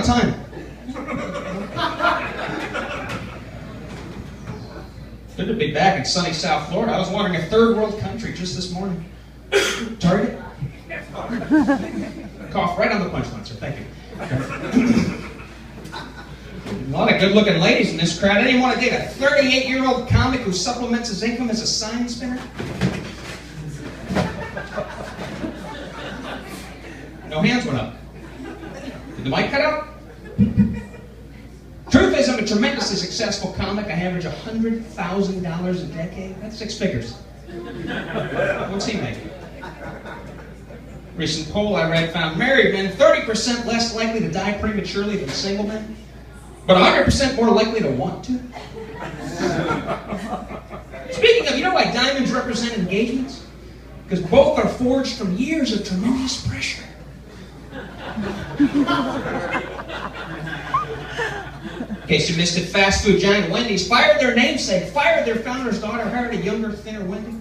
on time. Good to be back in sunny South Florida. I was wandering a third world country just this morning. Target? Cough right on the punchline, sir. Thank you. A lot of good-looking ladies in this crowd. Anyone want to date a 38-year-old comic who supplements his income as a sign spinner? No hands went up. Did the mic cut out? Truth is, I'm a tremendously successful comic. I average $100,000 a decade. That's 6 figures. What's he make? Recent poll I read found married men 30% less likely to die prematurely than single men, but 100% more likely to want to. Speaking of, you know why diamonds represent engagements? Because both are forged from years of tremendous pressure. In case you missed it, fast food giant Wendy's fired their namesake, fired their founder's daughter, hired a younger, thinner Wendy.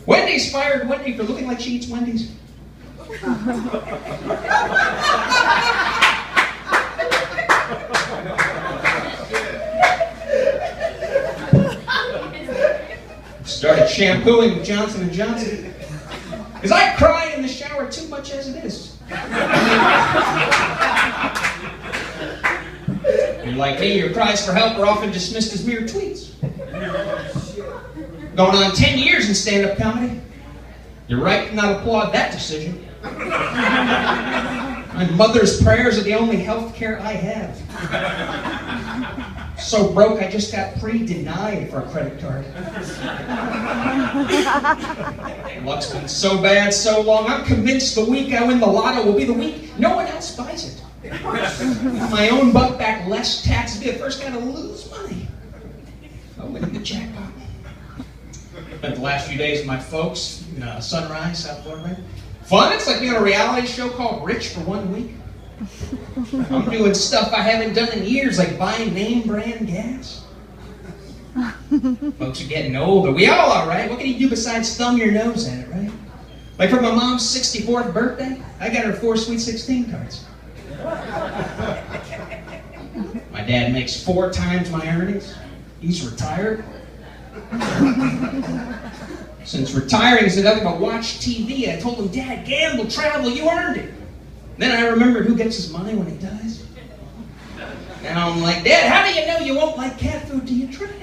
Wendy's fired Wendy for looking like she eats Wendy's. Started shampooing with Johnson & Johnson. Because I cry in the shower too much as it is. You're like me, your cries for help are often dismissed as mere tweets. Going on 10 years in stand-up comedy. You're right to not applaud that decision. My mother's prayers are the only health care I have. So broke, I just got pre-denied for a credit card. Luck's been so bad so long, I'm convinced the week I win the lotto will be the week no one else buys it. My own buck back, less taxes, be the first guy to lose money. Oh, winning the jackpot. Spent the last few days with my folks in Sunrise, South Florida. Fun, it's like being on a reality show called Rich for 1 week. I'm doing stuff I haven't done in years, like buying name brand gas. Folks are getting older. We all are, right? What can you do besides thumb your nose at it, right? Like for my mom's 64th birthday, I got her 4 Sweet 16 cards. My dad makes 4 times my earnings. He's retired. Since retiring, he said nothing but watch TV. I told him, Dad, gamble, travel, you earned it. Then I remembered who gets his money when he dies. Now I'm like, Dad, how do you know you won't like cat food till you try it?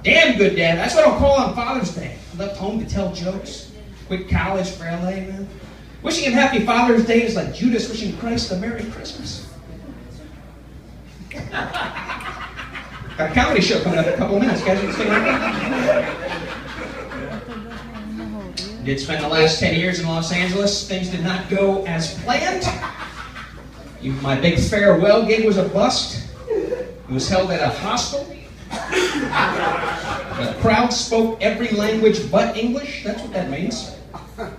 Damn good, Dad. That's what I'll call on Father's Day. I left home to tell jokes. Quit college for LA, man. Wishing him Happy Father's Day is like Judas wishing Christ a Merry Christmas. Got a comedy show coming up in a couple of minutes, guys. You can stay right there. Did spend the last 10 years in Los Angeles. Things did not go as planned. My big farewell gig was a bust. It was held at a hostel. The crowd spoke every language but English. That's what that means.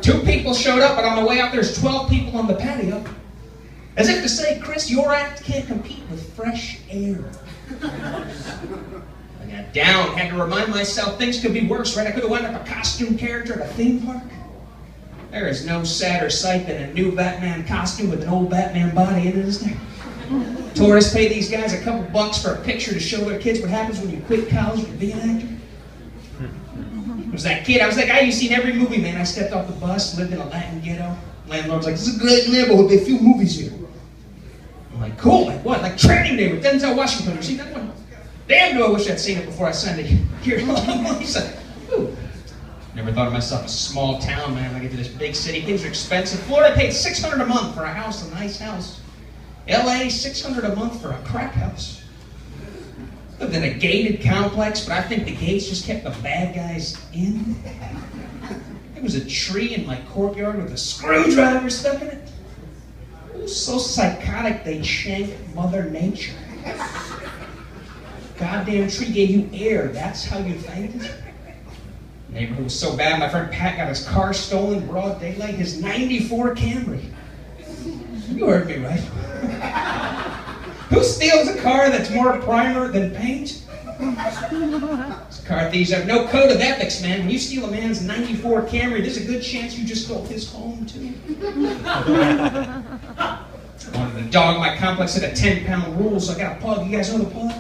2 people showed up, but on the way out there's 12 people on the patio. As if to say, Chris, your act can't compete with fresh air. I got down, had to remind myself things could be worse, right? I could have wound up a costume character at a theme park. There is no sadder sight than a new Batman costume with an old Batman body in it, is there? Tourists pay these guys a couple bucks for a picture to show their kids what happens when you quit college to be an actor. I was that kid, I was that guy you've seen every movie, man. I stepped off the bus, lived in a Latin ghetto. Landlord's like, this is a great neighborhood, they film movies here. I'm like, cool, like what? Like Training Day with Denzel Washington. You seen that one? Damn, do I wish I'd seen it before I signed it here. He's like, ooh. Never thought of myself a small town, man. I get to this big city, things are expensive. Florida paid $600 a month for a house, a nice house. LA, $600 a month for a crack house. Lived in a gated complex, but I think the gates just kept the bad guys in. There was a tree in my courtyard with a screwdriver stuck in it. It was so psychotic they'd shank Mother Nature. Goddamn tree gave you air, that's how you fainted? The neighborhood was so bad, my friend Pat got his car stolen broad daylight, his '94 Camry. You heard me right. Who steals a car that's more primer than paint? It's Car thieves have no code of ethics, man. When you steal a man's 94 Camry, there's a good chance you just stole his home, too. I wanted to dog my complex at a 10-pound rule, so I got a pug. You guys know the pug?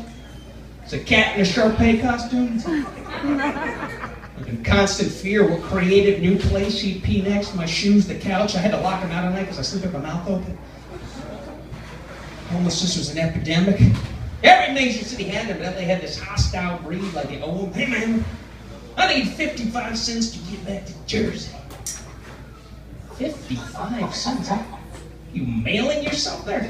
It's a cat in a Sharpay costume. I'm in constant fear what creative new place he'd pee next. My shoes, the couch. I had to lock him out at night because I sleep with my mouth open. Homelessness was an epidemic. Every major city had them, but they had this hostile breed like the old, hey man, I need 55 cents to get back to Jersey. 55 cents? You mailing yourself there?